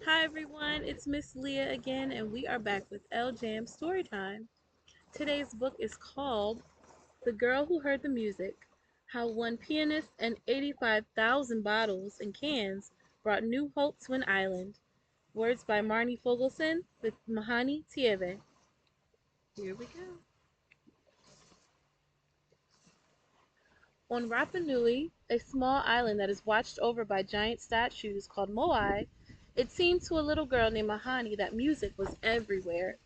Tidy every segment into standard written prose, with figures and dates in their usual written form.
Hi everyone, it's Miss Leah again, and we are back with L Jam Storytime. Today's book is called The Girl Who Heard the Music: How One Pianist and 85,000 Bottles and Cans Brought New Hope to an Island. Words by Marni Fogelson with Mahani Teave. Here we go. On Rapa Nui, a small island that is watched over by giant statues called Moai, it seemed to a little girl named Mahani that music was everywhere.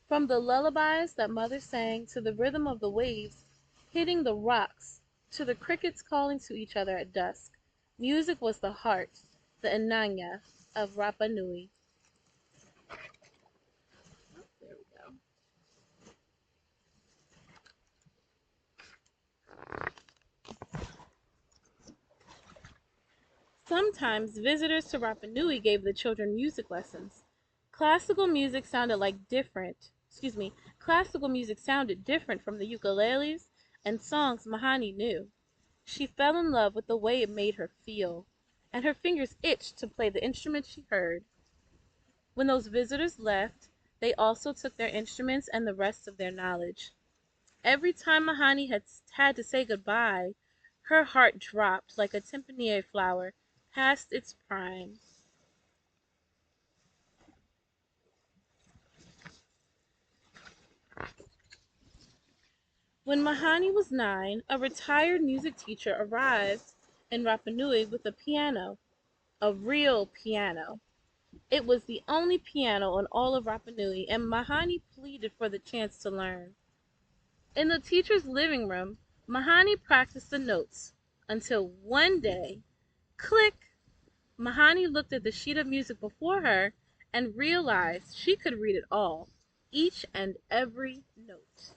From the lullabies that mother sang to the rhythm of the waves hitting the rocks to the crickets calling to each other at dusk, music was the heart, the inanya of Rapa Nui. There we go. Sometimes visitors to Rapa Nui gave the children music lessons. Classical music sounded like different, excuse me, classical music sounded different from the ukuleles and songs Mahani knew. She fell in love with the way it made her feel, and her fingers itched to play the instrument she heard. When those visitors left, they also took their instruments and the rest of their knowledge. Every time Mahani had to say goodbye, her heart dropped like a tympanier flower past its prime. When Mahani was 9, a retired music teacher arrived in Rapa Nui with a piano, a real piano. It was the only piano in all of Rapa Nui, and Mahani pleaded for the chance to learn. In the teacher's living room, Mahani practiced the notes until one day, click, Mahani looked at the sheet of music before her and realized she could read it all, each and every note.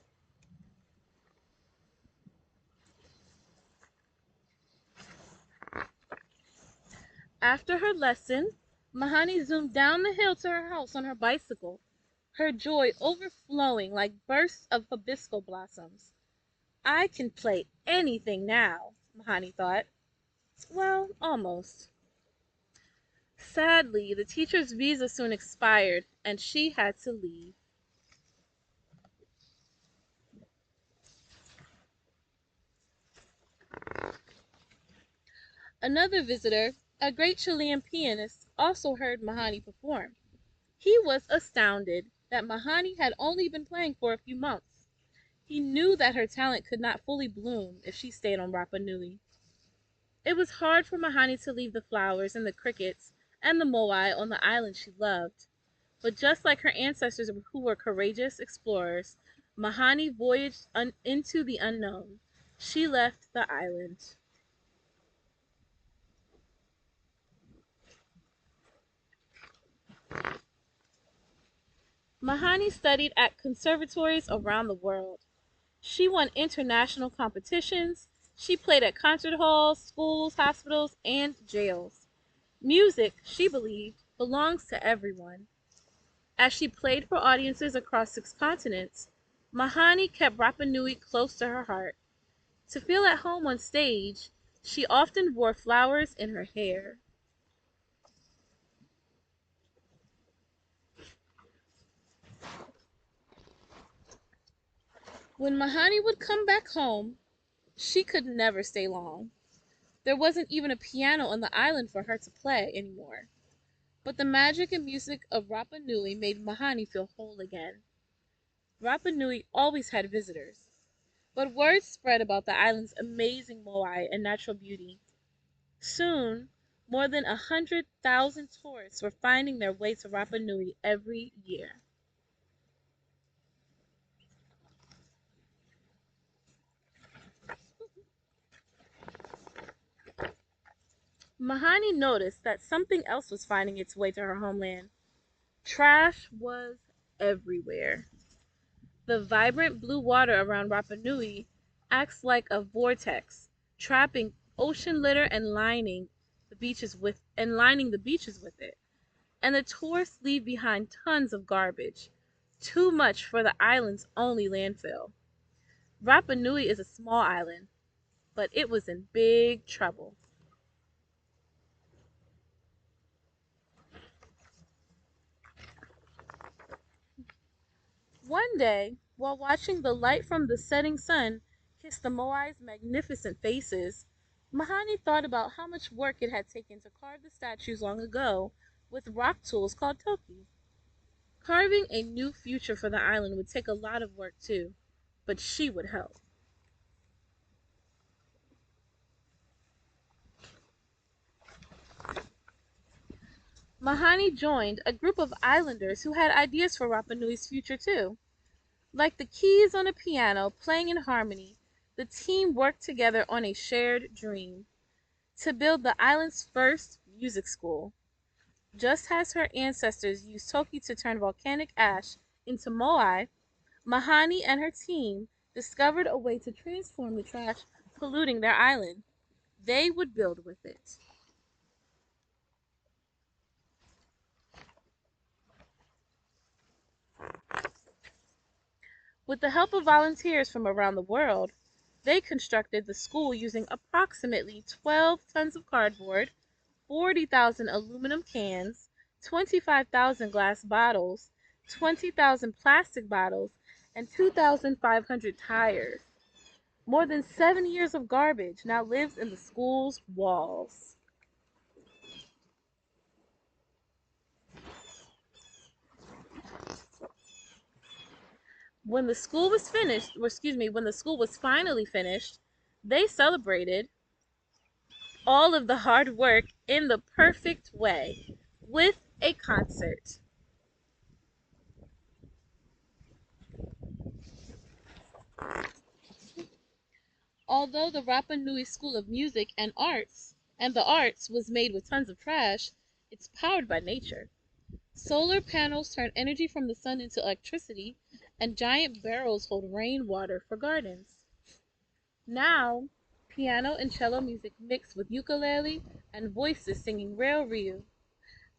After her lesson, Mahani zoomed down the hill to her house on her bicycle, her joy overflowing like bursts of hibisco blossoms. I can play anything now, Mahani thought. Well, almost. Sadly, the teacher's visa soon expired, and she had to leave. Another visitor, a great Chilean pianist, also heard Mahani perform. He was astounded that Mahani had only been playing for a few months. He knew that her talent could not fully bloom if she stayed on Rapa Nui. It was hard for Mahani to leave the flowers and the crickets and the moai on the island she loved. But just like her ancestors who were courageous explorers, Mahani voyaged into the unknown. She left the island. Mahani studied at conservatories around the world. She won international competitions. She played at concert halls, schools, hospitals, and jails. Music, she believed, belongs to everyone. As she played for audiences across 6 continents, Mahani kept Rapa Nui close to her heart. To feel at home on stage, she often wore flowers in her hair. When Mahani would come back home, she could never stay long. There wasn't even a piano on the island for her to play anymore. But the magic and music of Rapa Nui made Mahani feel whole again. Rapa Nui always had visitors, but word spread about the island's amazing moai and natural beauty. Soon, more than 100,000 tourists were finding their way to Rapa Nui every year. Mahani noticed that something else was finding its way to her homeland. Trash was everywhere. The vibrant blue water around Rapa Nui acts like a vortex, trapping ocean litter and lining the beaches with it. And the tourists leave behind tons of garbage, too much for the island's only landfill. Rapa Nui is a small island, but it was in big trouble. One day, while watching the light from the setting sun kiss the Moai's magnificent faces, Mahani thought about how much work it had taken to carve the statues long ago with rock tools called toki. Carving a new future for the island would take a lot of work too, but she would help. Mahani joined a group of islanders who had ideas for Rapa Nui's future too. Like the keys on a piano playing in harmony, the team worked together on a shared dream to build the island's first music school. Just as her ancestors used Toki to turn volcanic ash into moai, Mahani and her team discovered a way to transform the trash polluting their island. They would build with it. With the help of volunteers from around the world, they constructed the school using approximately 12 tons of cardboard, 40,000 aluminum cans, 25,000 glass bottles, 20,000 plastic bottles, and 2,500 tires. More than 7 years of garbage now lives in the school's walls. When the school was finished, or excuse me, when the school was finally finished, they celebrated all of the hard work in the perfect way with a concert. Although the Rapa Nui School of Music and the Arts was made with tons of trash, it's powered by nature. Solar panels turn energy from the sun into electricity, and giant barrels hold rainwater for gardens. Now, piano and cello music mix with ukulele and voices singing Reo Ryu.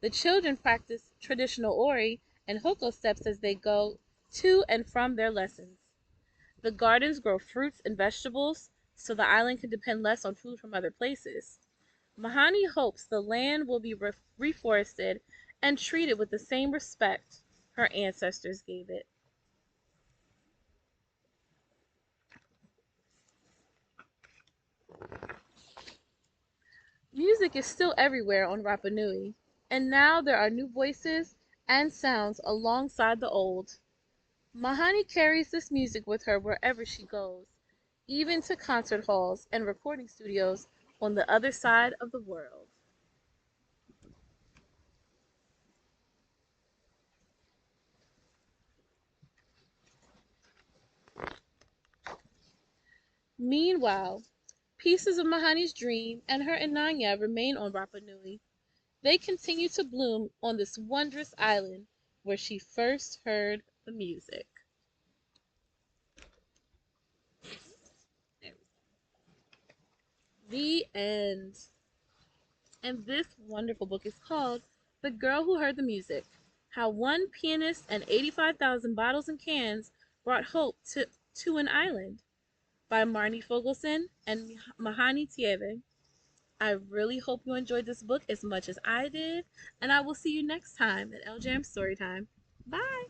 The children practice traditional ori and hoko steps as they go to and from their lessons. The gardens grow fruits and vegetables so the island can depend less on food from other places. Mahani hopes the land will be reforested and treated with the same respect her ancestors gave it. Music is still everywhere on Rapa Nui, and now there are new voices and sounds alongside the old. Mahani carries this music with her wherever she goes, even to concert halls and recording studios on the other side of the world. Meanwhile, pieces of Mahani's dream and her Inanya remain on Rapa Nui. They continue to bloom on this wondrous island where she first heard the music. The end. And this wonderful book is called The Girl Who Heard the Music: How One Pianist and 85,000 Bottles and Cans Brought Hope to an Island by Marni Fogelson and Mahani Teave. I really hope you enjoyed this book as much as I did, and I will see you next time at LJM Storytime. Bye!